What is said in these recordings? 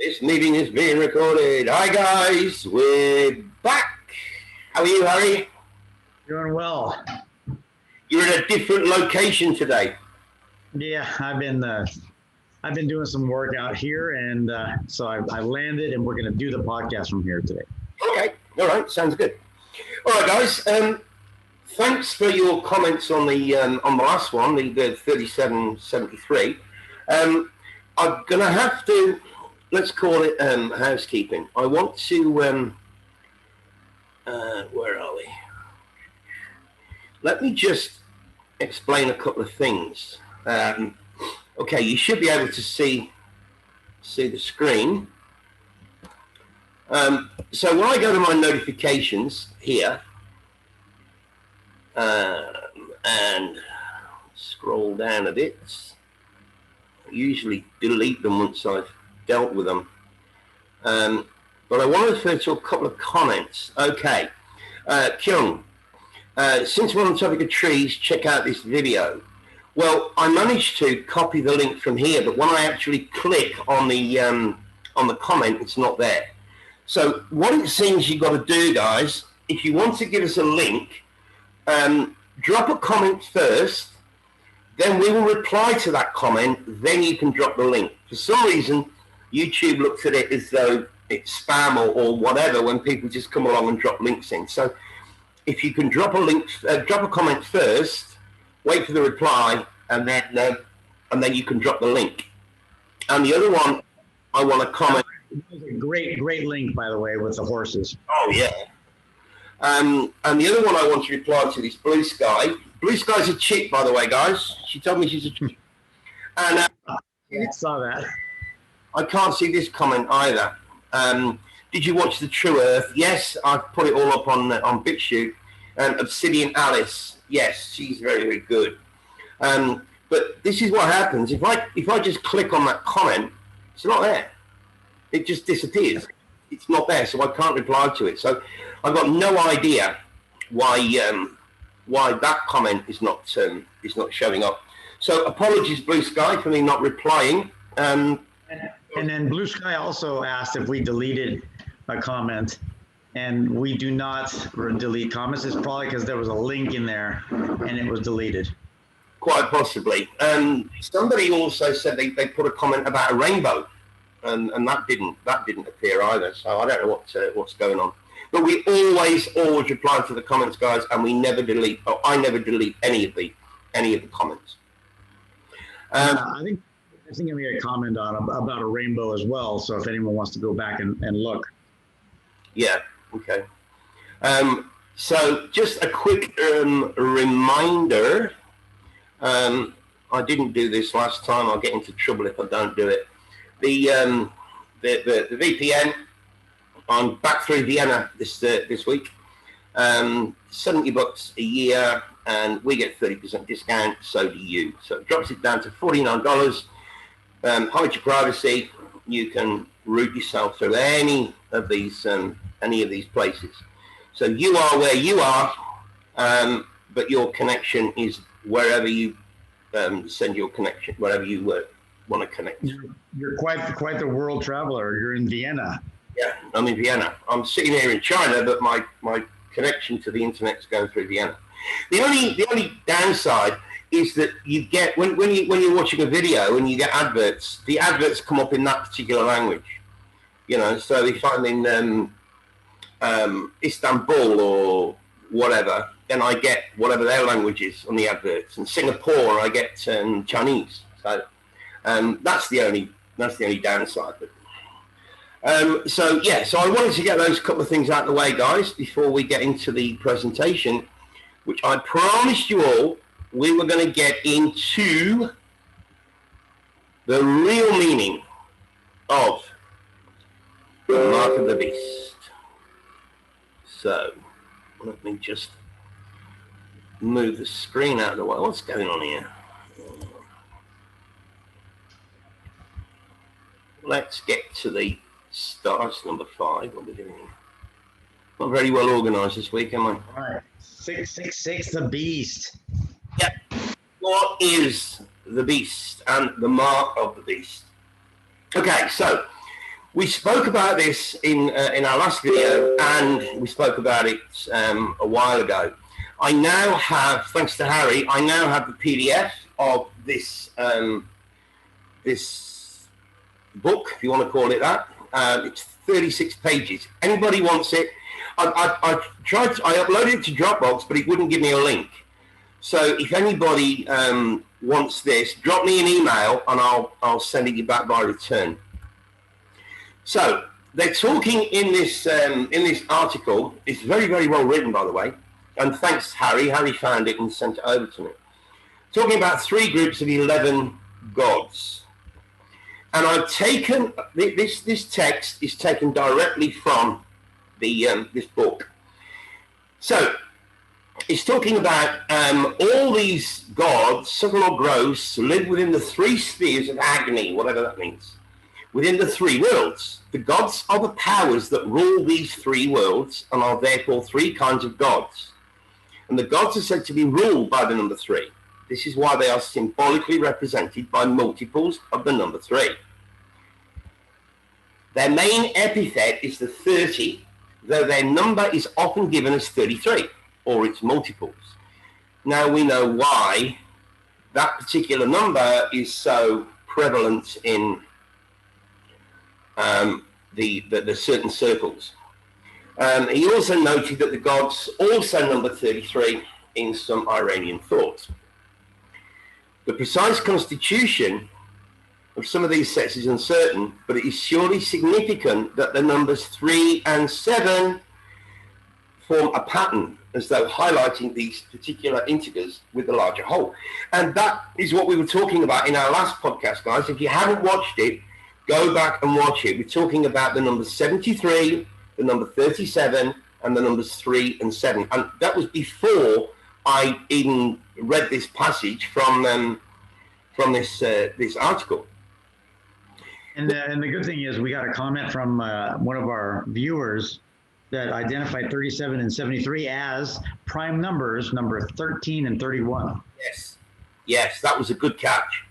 This meeting is being recorded. Hi, guys. We're back. How are you, Harry? Doing well. You're in a different location today. Yeah, I've been doing some work out here, and so I landed, and we're going to do the podcast from here today. Okay. All right. Sounds good. All right, guys. Thanks for your comments on the last one, the 3773. I'm gonna have to, let's call it housekeeping. I want to where are we? Let me just explain a couple of things. Okay, you should be able to see the screen. So when I go to my notifications here and scroll down a bit, I usually delete them once I've dealt with them. But I want to refer to a couple of comments. Okay, Kyung, since we're on the topic of trees, check out this video. Well, I managed to copy the link from here, but when I actually click on the comment, it's not there. So what it seems you've got to do, guys, if you want to give us a link, drop a comment first, then we will reply to that comment, then you can drop the link. For some reason, YouTube looks at it as though it's spam or whatever when people just come along and drop links in. So if you can drop a comment first, wait for the reply, and then you can drop the link. And the other one, I want to comment. It was a great link, by the way, with the horses. Oh, yeah. And the other one I want to reply to is Blue Sky. Blue Sky's a chick, by the way, guys. She told me she's a chick. And I saw that. I can't see this comment either. Did you watch The True Earth? Yes, I've put it all up on BitChute. And Obsidian Alice, yes, she's very, very good. But this is what happens. If I just click on that comment, it's not there. It just disappears. It's not there, so I can't reply to it. So I've got no idea why that comment is not showing up. So apologies, Blue Sky, for me not replying. And then Blue Sky also asked if we deleted a comment, and we do not delete comments. It's probably because there was a link in there and it was deleted. Quite possibly. Somebody also said they put a comment about a rainbow, and that didn't appear either. So I don't know what's going on. But we always reply to the comments, guys, and we never delete. Or I never delete any of the comments. I think I made a comment about a rainbow as well. So if anyone wants to go back and look. Yeah. Okay. So just a quick reminder. I didn't do this last time. I'll get into trouble if I don't do it. The VPN. I'm back through Vienna this week. $70 a year, and we get 30% discount. So do you. So it drops it down to $49. Hide your privacy. You can route yourself through any of these places. So you are where you are, but your connection is wherever you send your connection, wherever you want to connect. You're quite the world traveler. You're in Vienna. Yeah, I'm in Vienna. I'm sitting here in China, but my connection to the internet is going through Vienna. The only downside is that you get when you're watching a video and you get adverts, the adverts come up in that particular language. You know, so if I'm in Istanbul or whatever, then I get whatever their language is on the adverts. In Singapore, I get Chinese. So that's the only downside. But, so I wanted to get those couple of things out of the way, guys, before we get into the presentation, which I promised you all we were going to get into the real meaning of the mark of the beast. So let me just move the screen out of the way. What's going on here? Let's get to the stars, number 5. What are we doing here? Not very well organized this week, am I? All right. 666, the beast. Yep. What is the beast and the mark of the beast? Okay, so We spoke about this in our last video, and we spoke about it a while ago. I now have, thanks to Harry, I now have the PDF of this this book, if you want to call it that. It's 36 pages. Anybody wants it? I uploaded it to Dropbox, but it wouldn't give me a link. So if anybody wants this, drop me an email and I'll send it you back by return. So they're talking in this article. It's very, very well written, by the way. And thanks, Harry. Harry found it and sent it over to me. Talking about 3 groups of 11 gods. And I've taken this text is taken directly from the this book. So it's talking about all these gods, subtle or gross, live within the 3 spheres of agony, whatever that means, within the 3 worlds. The gods are the powers that rule these 3 worlds and are therefore 3 kinds of gods. And the gods are said to be ruled by the number 3. This is why they are symbolically represented by multiples of the number 3. Their main epithet is the 30, though their number is often given as 33, or its multiples. Now we know why that particular number is so prevalent in the certain circles. He also noted that the gods also number 33 in some Iranian thought. The precise constitution of some of these sets is uncertain, but it is surely significant that the numbers 3 and 7 form a pattern, as though highlighting these particular integers with the larger whole. And that is what we were talking about in our last podcast, guys. If you haven't watched it, go back and watch it. We're talking about the numbers 73, the number 37, and the numbers 3 and 7. And that was before I even read this passage from this article. And the good thing is we got a comment from one of our viewers that identified 37 and 73 as prime numbers, number 13 and 31. Yes, that was a good catch.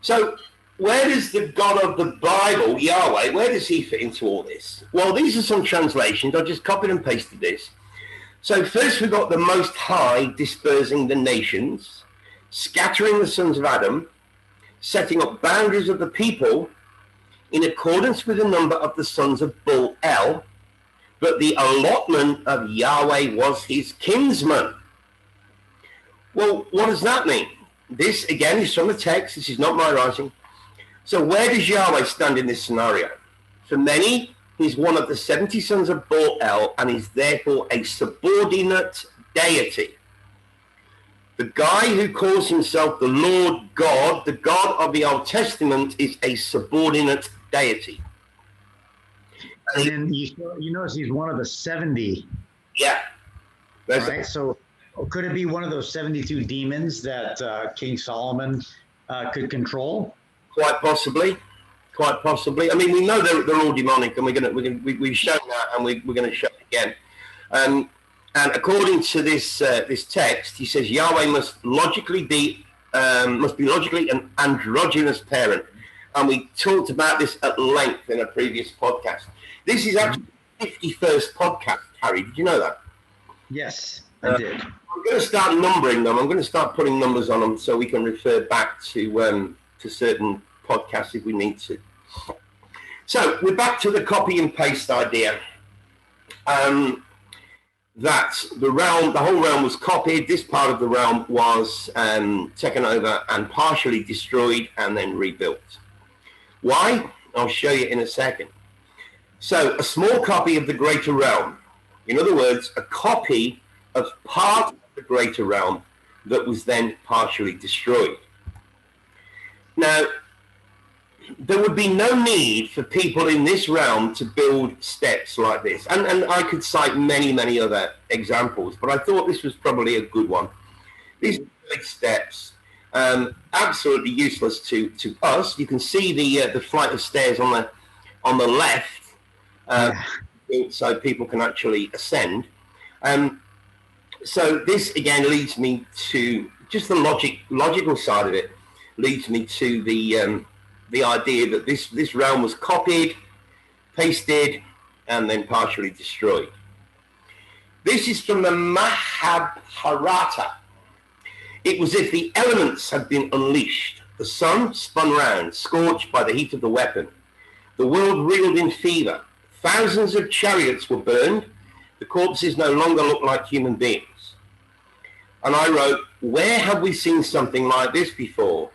So where does the God of the Bible, Yahweh, where does he fit into all this? Well, these are some translations. I just copied and pasted this. So first we've got the Most High dispersing the nations, scattering the sons of Adam, setting up boundaries of the people in accordance with the number of the sons of Bull-El, but the allotment of Yahweh was his kinsman. Well, what does that mean? This, again, is from the text. This is not my writing. So where does Yahweh stand in this scenario? For many, he's one of the 70 sons of Bull-El and is therefore a subordinate deity. The guy who calls himself the Lord God, the God of the Old Testament, is a subordinate deity. And then you notice he's one of the 70. Yeah. Right? So could it be one of those 72 demons that King Solomon could control? Quite possibly. I mean, we know they're all demonic, and we've shown that, and we're going to show it again. And according to this text, he says Yahweh must be logically an androgynous parent, and we talked about this at length in a previous podcast. This is actually the 51st podcast, Harry. Did you know that? Yes, I did. I'm going to start numbering them. I'm going to start putting numbers on them so we can refer back to certain podcasts if we need to. So we're back to the copy and paste idea. That the whole realm was copied. This part of the realm was taken over and partially destroyed and then rebuilt. Why? I'll show you in a second. So a small copy of the greater realm, in other words, a copy of part of the greater realm that was then partially destroyed. Now, there would be no need for people in this realm to build steps like this. And I could cite many, many other examples, but I thought this was probably a good one. These big steps, absolutely useless to us. You can see the flight of stairs on the left, so people can actually ascend. So this, again, leads me to just the logical side of it, leads me to the idea that this realm was copied pasted, and then partially destroyed. This is from the Mahabharata. It was as if the elements had been unleashed. The sun spun round, scorched by the heat of the weapon. The world reeled in fever. Thousands of chariots were burned. The corpses no longer looked like human beings. And I wrote, where have we seen something like this before?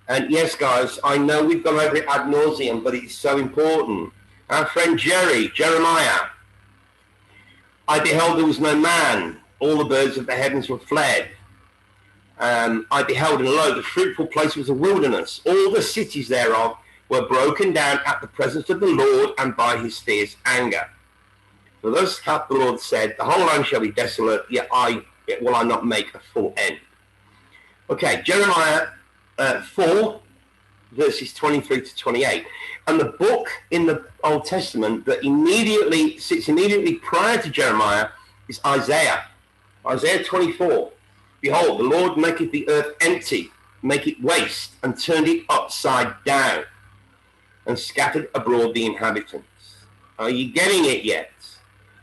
And yes, guys, I know we've gone over it ad nauseum, but it's so important. Our friend Jeremiah, I beheld there was no man. All the birds of the heavens were fled. I beheld, and lo, the fruitful place was a wilderness. All the cities thereof were broken down at the presence of the Lord and by his fierce anger. For thus hath the Lord said, the whole land shall be desolate, yet will I not make a full end. Okay, Jeremiah 4, verses 23 to 28. And the book in the Old Testament that sits immediately prior to Jeremiah is Isaiah. Isaiah 24. Behold, the Lord maketh the earth empty, make it waste, and turned it upside down, and scattered abroad the inhabitants. Are you getting it yet?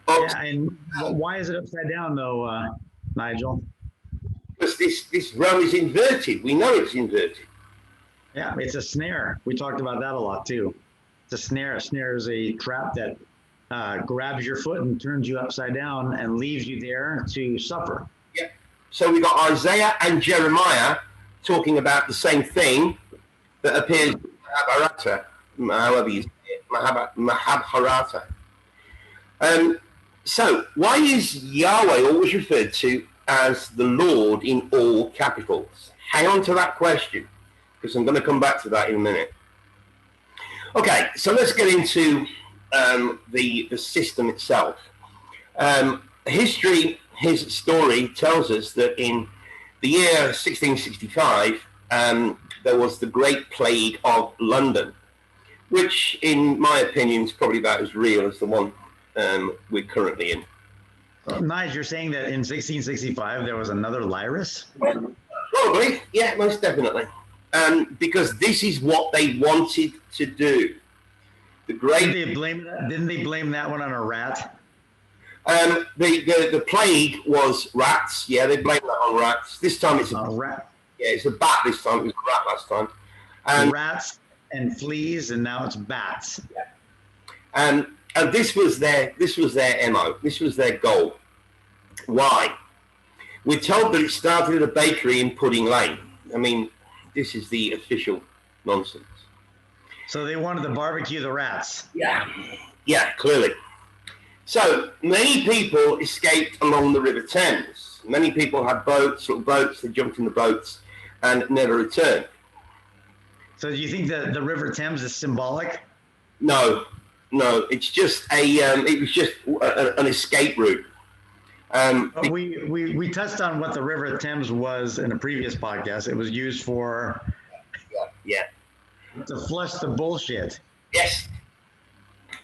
Yeah, and why is it upside down, though, Nigel? Because this row is inverted. We know it's inverted. Yeah, it's a snare. We talked about that a lot, too. It's a snare. A snare is a trap that grabs your foot and turns you upside down and leaves you there to suffer. Yeah. So we've got Isaiah and Jeremiah talking about the same thing that appears in Mahabharata, however you say it, Mahabharata. So why is Yahweh always referred to as the Lord in all capitals? Hang on to that question, because I'm going to come back to that in a minute. Okay, so let's get into the system itself. His story tells us that in the year 1665, there was the Great Plague of London, which, in my opinion, is probably about as real as the one we're currently in. Nige, you're saying that in 1665 there was another Lyris? Probably, yeah, most definitely. Because this is what they wanted to do. Didn't they blame that one on a rat? The plague was rats. Yeah, they blamed that on rats. This time it's a rat. Yeah, it's a bat this time. It was a rat last time. Rats and fleas, and now it's bats. Yeah. And this was their MO. This was their goal. Why? We're told that it started at a bakery in Pudding Lane. I mean, this is the official nonsense. So they wanted to barbecue the rats. Yeah, clearly. So many people escaped along the River Thames. Many people had little boats. They jumped in the boats and never returned. So do you think that the River Thames is symbolic? No, it's just it was just an escape route. We touched on what the River Thames was in a previous podcast. It was used for to flush the bullshit. Yes.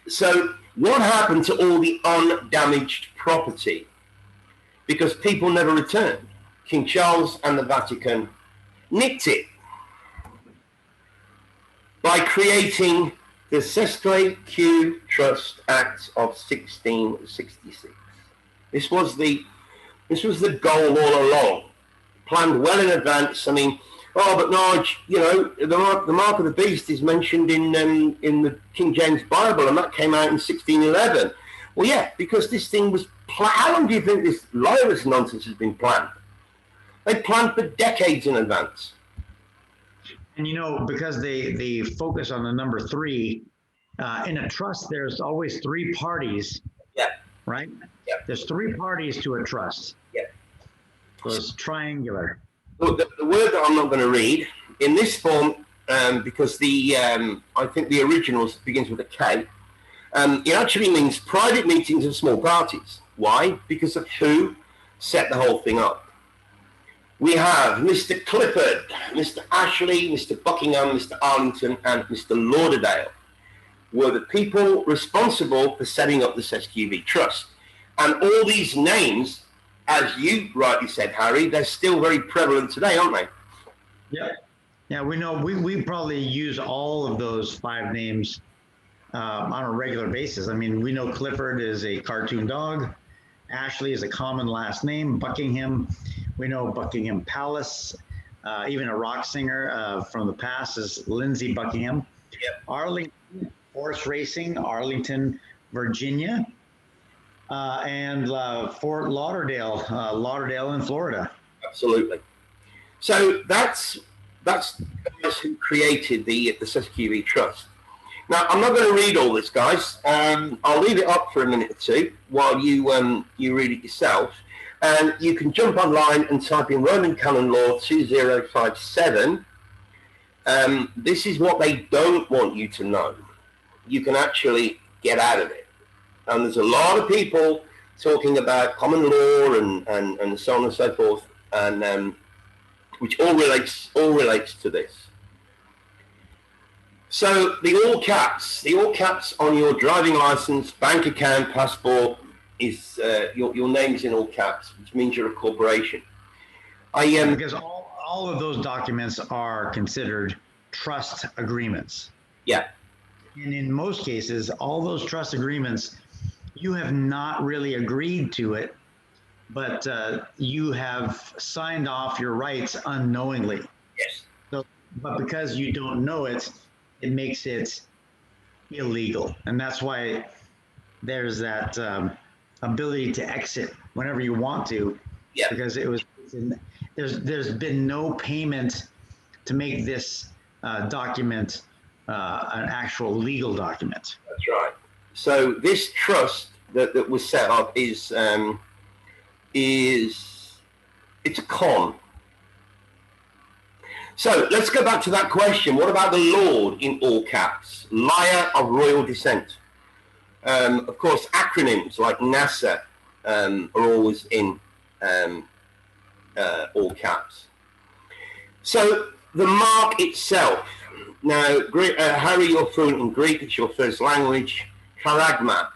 So what happened to all the undamaged property? Because people never returned. King Charles and the Vatican nicked it by creating the Sestre Q Trust Act of 1666. This was the goal all along, planned well in advance. I mean, but Nige, the mark of the beast is mentioned in the King James Bible, and that came out in 1611. Well, yeah, because this thing was how long do you think this Lyris nonsense has been planned? They planned for decades in advance. And because they focus on the number 3, in a trust, there's always 3 parties. Yeah. Right? Yeah. There's 3 parties to a trust. Yeah. So it's triangular. Look, the word that I'm not going to read in this form, because I think the original begins with a K. It actually means private meetings of small parties. Why? Because of who set the whole thing up. We have Mr. Clifford, Mr. Ashley, Mr. Buckingham, Mr. Arlington, and Mr. Lauderdale were the people responsible for setting up the SQV Trust. And all these names, as you rightly said, Harry, they're still very prevalent today, aren't they? Yeah. Yeah, we know we probably use all of those 5 names on a regular basis. I mean, we know Clifford is a cartoon dog. Ashley is a common last name. Buckingham, we know Buckingham Palace. Even a rock singer from the past is Lindsey Buckingham. Yep. Arlington Horse Racing, Arlington, Virginia, and Fort Lauderdale, Lauderdale in Florida. Absolutely. So that's guys who created the SESQV Trust. Now, I'm not going to read all this, guys. I'll leave it up for a minute or two while you read it yourself. And you can jump online and type in Roman Canon Law 2057. This is what they don't want you to know. You can actually get out of it. And there's a lot of people talking about common law and so on and so forth, and which all relates to this. So the all caps on your driving license, bank account, passport is your name's in all caps, which means you're a corporation. Because all of those documents are considered trust agreements. Yeah. And in most cases, all those trust agreements, you have not really agreed to it, but you have signed off your rights unknowingly. Yes. So, but because you don't know it, it makes it illegal. And that's why there's that ability to exit whenever you want to. Yeah. Because there's been no payment to make this document an actual legal document. That's right. So this trust that was set up is it's a con. So let's go back to that question. What about the Lord in all caps? Liar of royal descent. Of course, acronyms like NASA are always in all caps. So the mark itself. Now, Harry, you're fluent in Greek. It's your first language. Charagma.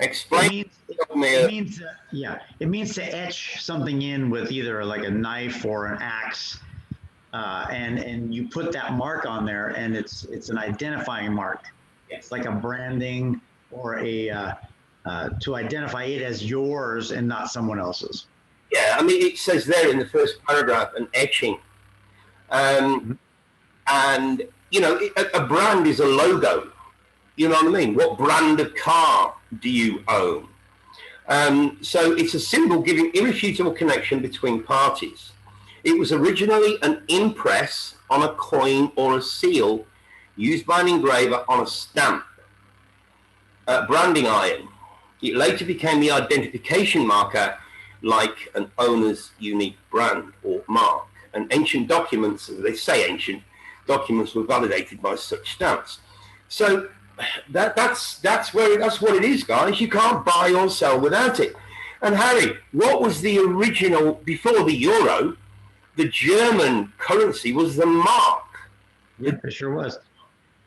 Explain. It means to etch something in with either like a knife or an axe, and you put that mark on there, and it's an identifying mark. It's like a branding or a to identify it as yours and not someone else's. Yeah, I mean, it says there in the first paragraph an etching, and you know, a brand is a logo. You know what I mean? What brand of car do you own? So it's a symbol giving irrefutable connection between parties. It was originally an impress on a coin or a seal used by an engraver on a stamp, branding iron. It later became the identification marker, like an owner's unique brand or mark. And ancient documents, as they say ancient documents, were validated by such stamps. So that's what it is, guys. You can't buy or sell without it. And Harry, what was the original before the euro? The German currency was the mark. Yeah, it sure was.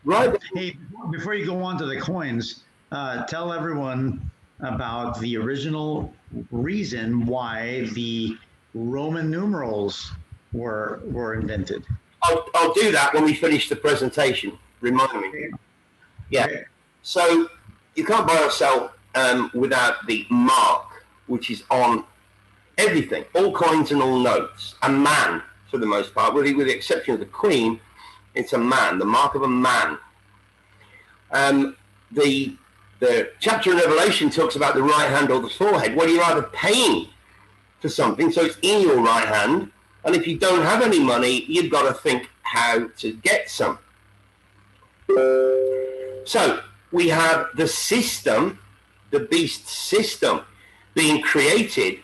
Right. Hey, before you go on to the coins, tell everyone about the original reason why the Roman numerals were invented. I'll do that when we finish the presentation. Remind me. Okay. Yeah. Okay. So you can't buy or sell without the mark, which is on everything, all coins and all notes. A man, for the most part, with the exception of the Queen, it's a man, the mark of a man. The chapter in Revelation talks about the right hand or the forehead. Well, you're either paying for something, so it's in your right hand, and if you don't have any money, you've got to think how to get some. So we have the system, the beast system, being created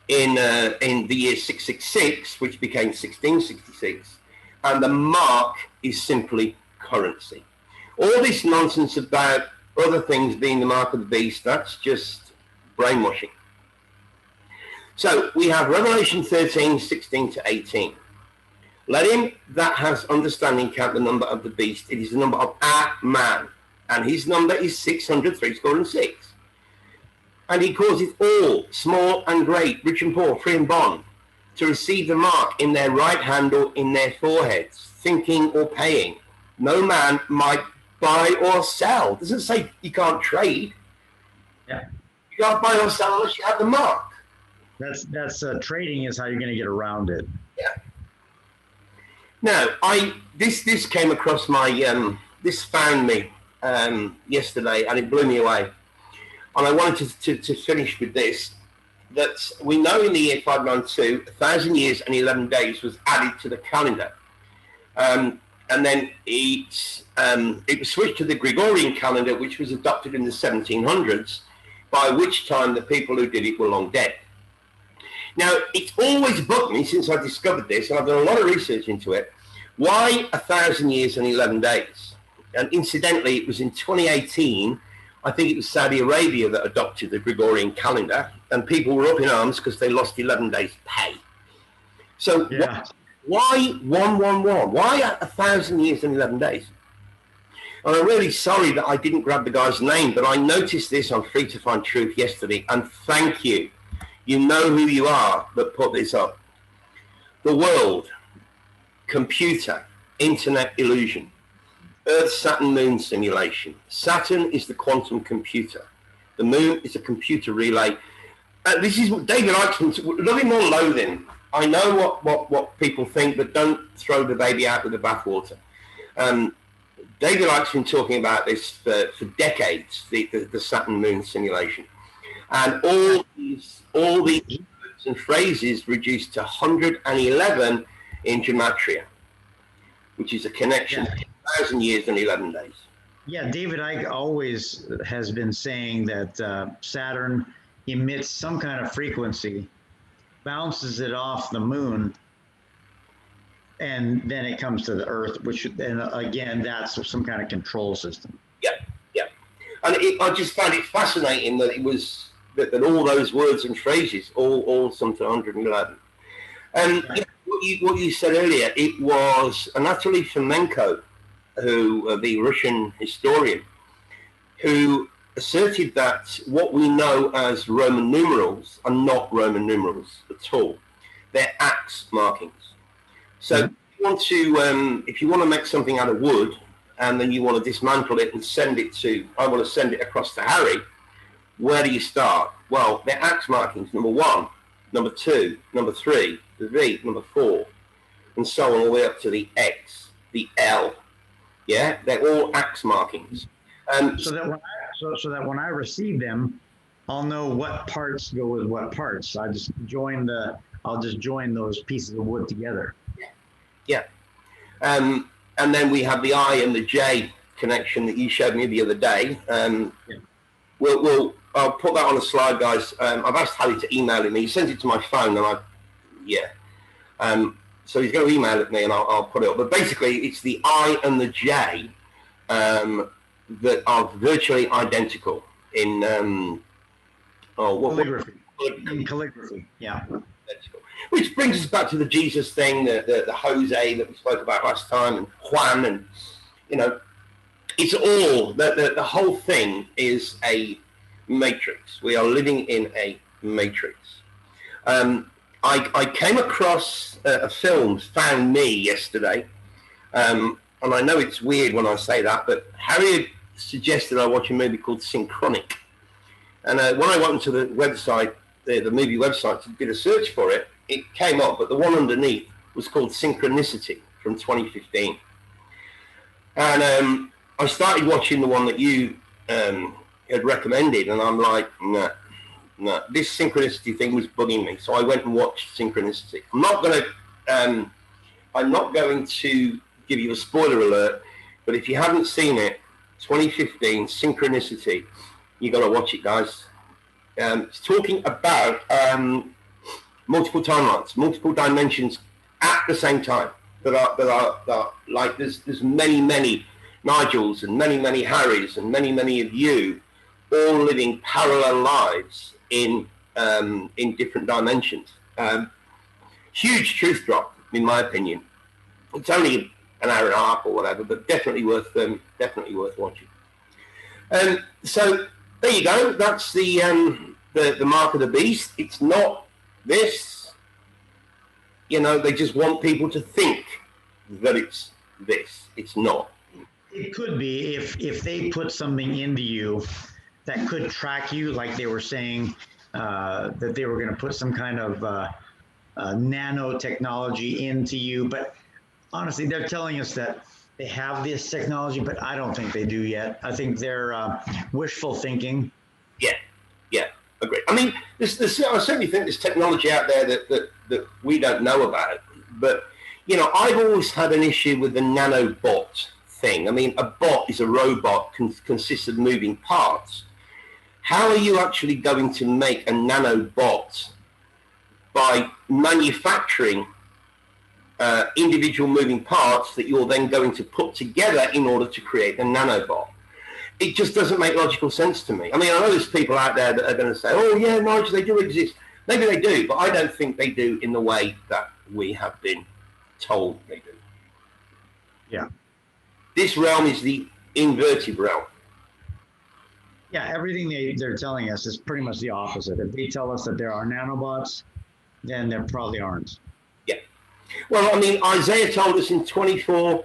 in the year 666, which became 1666, and the mark is simply currency. All this nonsense about other things being the mark of the beast, that's just brainwashing. So we have Revelation 13, 16 to 18. Let him that has understanding count the number of the beast. It is the number of a man, and his number is 666. And he causeth all, small and great, rich and poor, free and bond, to receive the mark in their right hand or in their foreheads, thinking or paying. No man might buy or sell. It doesn't say you can't trade. Yeah. You can't buy or sell unless you have the mark. That's trading is how you're going to get around it. Yeah. Now, this came across my this found me yesterday, and it blew me away. And I wanted to finish with this. That we know in the year 592, 1,000 years and 11 days was added to the calendar. And then it was switched to the Gregorian calendar, which was adopted in the 1700s, by which time the people who did it were long dead. Now, it's always bugged me since I discovered this, and I've done a lot of research into it, why 1,000 years and 11 days? And incidentally, it was in 2018, I think it was Saudi Arabia that adopted the Gregorian calendar, and people were up in arms because they lost 11 days pay. So yeah. why 111? Why 1,000 years and 11 days? And I'm really sorry that I didn't grab the guy's name, but I noticed this on Free to Find Truth yesterday, and thank you. You know who you are that put this up. The world, computer, internet illusion, Earth, Saturn, Moon simulation. Saturn is the quantum computer. The Moon is a computer relay. This is what David Eichmann, love him or loathe him. I know what people think, but don't throw the baby out with the bathwater. David Eichmann talking about this for decades, the Saturn Moon simulation. And all these words and phrases reduced to 111 in gematria, which is a connection to 1,000 years and 11 days. Yeah, David Icke always has been saying that Saturn emits some kind of frequency, bounces it off the moon, and then it comes to the Earth, which, and again, that's some kind of control system. Yeah, yeah. And I just found it fascinating that it was that all those words and phrases all sum to 111. And right. What you said earlier, it was Anatoly Fomenko, who the Russian historian, who asserted that what we know as Roman numerals are not Roman numerals at all. They're axe markings. So if you want to make something out of wood, and then you want to dismantle it and send it to, I want to send it across to Harry, where do you start? Well, they're axe markings, number 1, number 2, number 3, the V, number 4, and so on all the way up to the X, the L. Yeah, they're all axe markings. So that when I receive them, I'll know what parts go with what parts. I'll just join those pieces of wood together. Yeah. And then we have the I and the J connection that you showed me the other day. I'll put that on a slide, guys. I've asked Harry to email it me. He sends it to my phone, and so he's going to email it me, and I'll put it up. But basically, it's the I and the J that are virtually identical in calligraphy. In calligraphy, yeah. Which brings us back to the Jesus thing, the Jose that we spoke about last time, and Juan, and it's all the whole thing is a matrix. We are living in a matrix. I came across a film, Found Me, yesterday, and I know it's weird when I say that, but Harry suggested I watch a movie called Synchronic, and when I went to the website, the movie website, to did a search for it, it came up, but the one underneath was called Synchronicity from 2015, and I started watching the one that you had recommended, and I'm like, no, this synchronicity thing was bugging me, so I went and watched Synchronicity. I'm not going to give you a spoiler alert, but if you haven't seen it, 2015 Synchronicity, you got to watch it, guys. It's talking about multiple timelines, multiple dimensions at the same time. That are like there's many Nigels and many Harrys and many of you all living parallel lives in different dimensions. Huge truth drop, in my opinion. It's only an hour and a half or whatever, but definitely worth watching. So there you go. That's the mark of the beast. It's not this. They just want people to think that it's this. It's not. It could be if they put something into you that could track you, like they were saying that they were going to put some kind of nanotechnology into you. But honestly, they're telling us that they have this technology, but I don't think they do yet. I think they're wishful thinking. Yeah, agree. I mean, I certainly think there's technology out there that we don't know about. But, you know, I've always had an issue with the nanobot thing. I mean, a bot is a robot, consists of moving parts. How are you actually going to make a nanobot by manufacturing individual moving parts that you're then going to put together in order to create a nanobot? It just doesn't make logical sense to me. I mean, I know there's people out there that are going to say, oh, yeah, Nigel, they do exist. Maybe they do, but I don't think they do in the way that we have been told they do. Yeah. This realm is the inverted realm. Yeah, everything they're telling us is pretty much the opposite. If they tell us that there are nanobots, then there probably aren't. Yeah. Well, I mean, Isaiah told us in 24:1.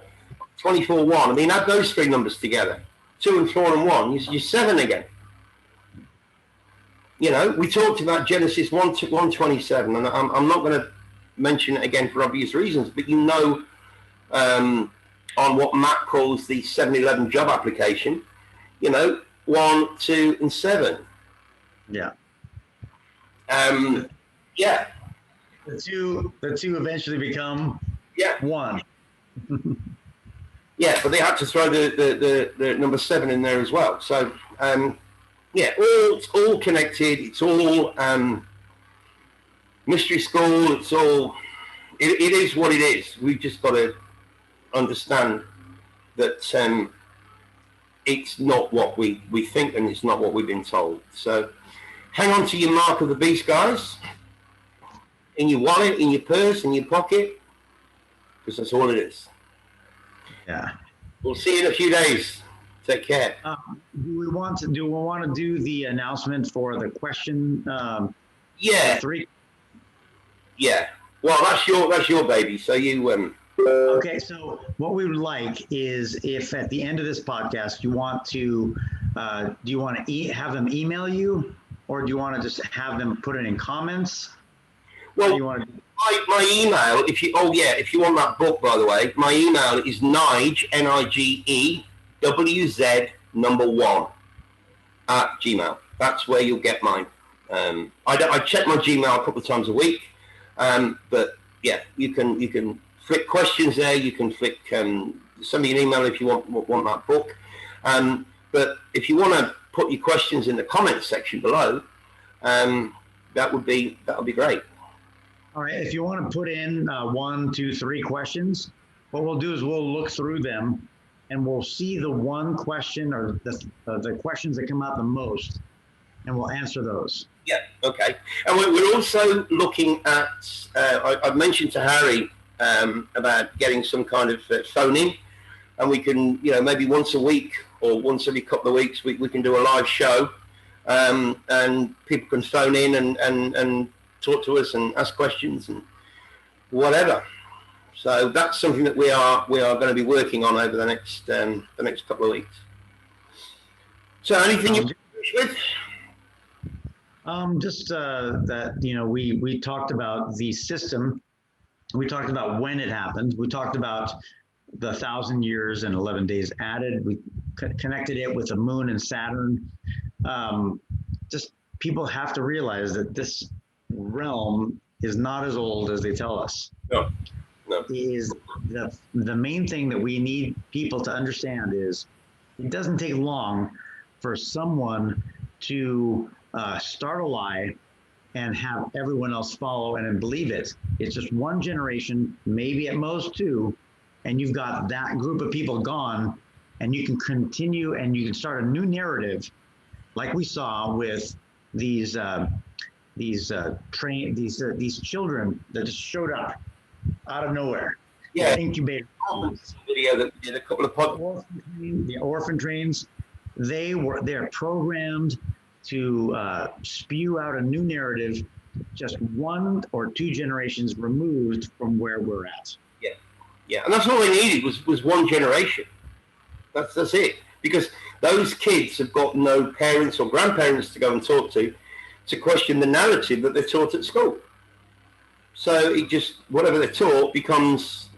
I mean, add those three numbers together. 2 and 4 and 1, you're 7 again. You know, we talked about Genesis 1:27, and I'm not going to mention it again for obvious reasons, but you know, on what Matt calls the 7-11 job application, you know, 1, 2, and 7. Yeah. Yeah. The two eventually become one. Yeah, but they had to throw the number 7 in there as well. So, yeah, it's all connected. It's all mystery school. It's all, it is what it is. We've just got to understand that it's not what we think, and it's not what we've been told. So hang on to your mark of the beast, guys, in your wallet, in your purse, in your pocket, because that's all it is. Yeah. We'll see you in a few days. Take care. Do we want to do the announcement for the question? Yeah. 3. Yeah. Well, that's your baby. So you. Okay. So what we would like is, if at the end of this podcast you want to, do you want to have them email you, or do you want to just have them put it in comments? Well, you want to? My email, if you want that book, by the way, my email is Nigewz, number 1 at Gmail. That's where you'll get mine. I check my Gmail a couple of times a week, but yeah, you can flick questions there. You can flick send me an email if you want that book. But if you want to put your questions in the comments section below, that would be great. All right. If you want to put in 1, 2, 3 questions, what we'll do is we'll look through them, and we'll see the one question or the questions that come out the most, and we'll answer those. Yeah. Okay. And we're also looking at. I've mentioned to Harry about getting some kind of phone in, and we can, maybe once a week or once every couple of weeks, we can do a live show, and people can phone in and talk to us and ask questions and whatever. So that's something that we are going to be working on over the next couple of weeks. So anything you finish with? Just that we talked about the system. We talked about when it happened. We talked about the 1,000 years and 11 days added. We connected it with the moon and Saturn. Just people have to realize that this realm is not as old as they tell us. No. Is the main thing that we need people to understand is it doesn't take long for someone to start a lie and have everyone else follow and believe it. It's just one generation, maybe at most 2, and you've got that group of people gone, and you can continue and you can start a new narrative, like we saw with these children that just showed up out of nowhere. Yeah, incubator video that we did a couple of podcasts. The orphan trains, they're programmed to spew out a new narrative, just 1 or 2 generations removed from where we're at. Yeah, and that's all they needed was one generation. That's it. Because those kids have got no parents or grandparents to go and talk to question the narrative that they're taught at school. So it just, whatever they're taught becomes,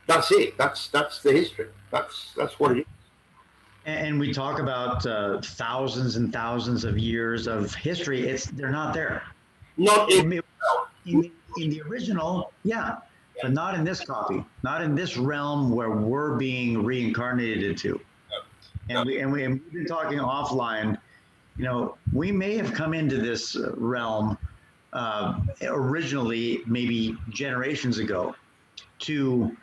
that's it. That's the history. That's what it is. And we talk about thousands and thousands of years of history. They're not there. Not in the original, yeah, but not in this copy, not in this realm where we're being reincarnated to. And we've been talking offline. You know, we may have come into this realm originally, maybe generations ago, to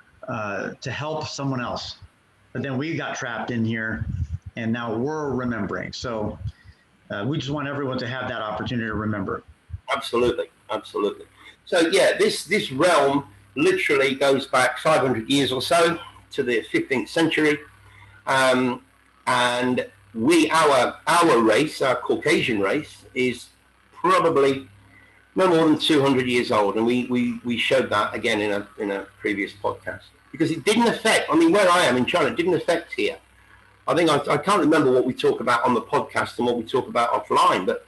help someone else, but then we got trapped in here, and now we're remembering. So we just want everyone to have that opportunity to remember. Absolutely. So yeah, this realm literally goes back 500 years or so to the 15th century, and our race, our Caucasian race, is probably no more than 200 years old, and we showed that again in a previous podcast, because it didn't affect. I mean, where I am in China, it didn't affect here. I think I can't remember what we talk about on the podcast and what we talk about offline, but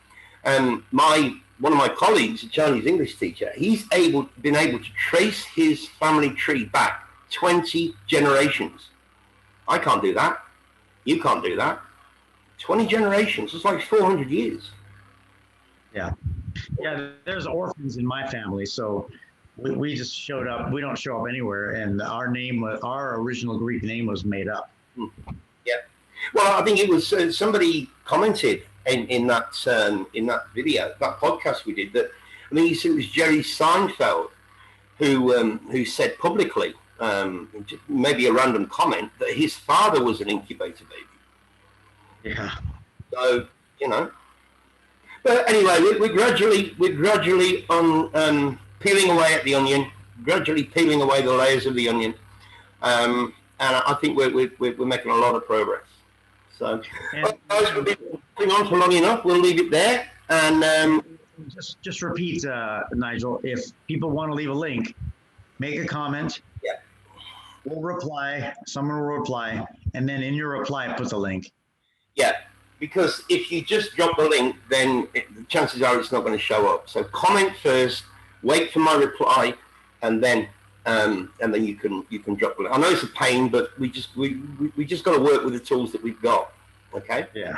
one of my colleagues, a Chinese English teacher, he's been able to trace his family tree back 20 generations. I can't do that. You can't do that. 20 generations. It's like 400 years. Yeah. There's orphans in my family, so we just showed up. We don't show up anywhere, and our original Greek name was made up. Yeah. Well, I think it was somebody commented in that video, that podcast we did, that I think he said it was Jerry Seinfeld who said publicly, maybe a random comment, that his father was an incubator baby. Yeah. So, you know. But anyway, we're gradually on peeling away at the onion, gradually peeling away the layers of the onion, and I think we're making a lot of progress. So, guys, we've been on for long enough. We'll leave it there, and just repeat, Nigel. If people want to leave a link, make a comment. Yeah. We'll reply. Someone will reply, and then in your reply, put the link. Yeah. Because if you just drop the link, then the chances are it's not going to show up. So comment first, wait for my reply, and then you can drop the link. I know it's a pain, but we just got to work with the tools that we've got. Okay. Yeah.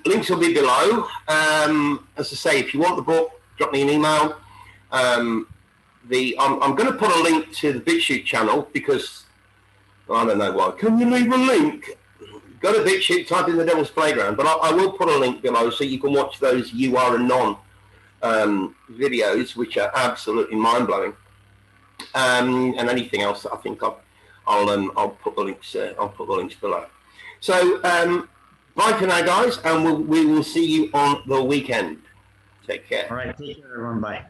Links will be below. As I say, if you want the book, drop me an email. I'm going to put a link to the BitChute channel because I don't know why. Can you leave a link? Go to BitChute, type in the Devil's Playground, but I will put a link below so you can watch those You Are a Non videos, which are absolutely mind-blowing, and anything else that I think I'll put the links. I'll put the links below. So bye for now, guys, and we will see you on the weekend. Take care. All right, take care, everyone. Bye.